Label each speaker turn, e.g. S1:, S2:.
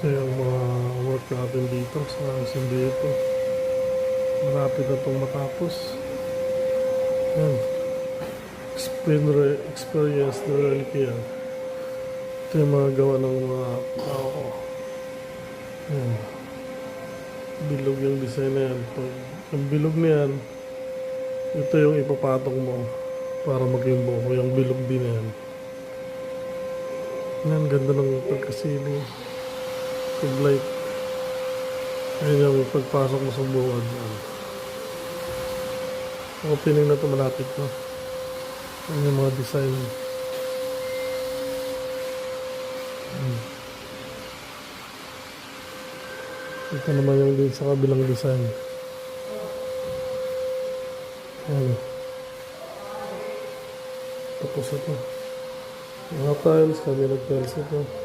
S1: Ito yung mga work natin dito sa Sindito. Malapit na itong matapos. Yan. Experience na reality yan. Ito yung mga gawa ng mga tao. Yan. Bilog yung design na yan. Pag yung bilog na yan, ito yung ipapatong mo para maging buo. Yung bilog din na yan. Yan, ganda ng pagkasiling. Pag-light. Ayan yung pagpasok mo sa buwan. Opening na ito malapit na. Ayan yung mga design. Ito naman yung din sa kabilang design. Ayan. Tapos ito. Mga tiles, kami nag-tiles ito.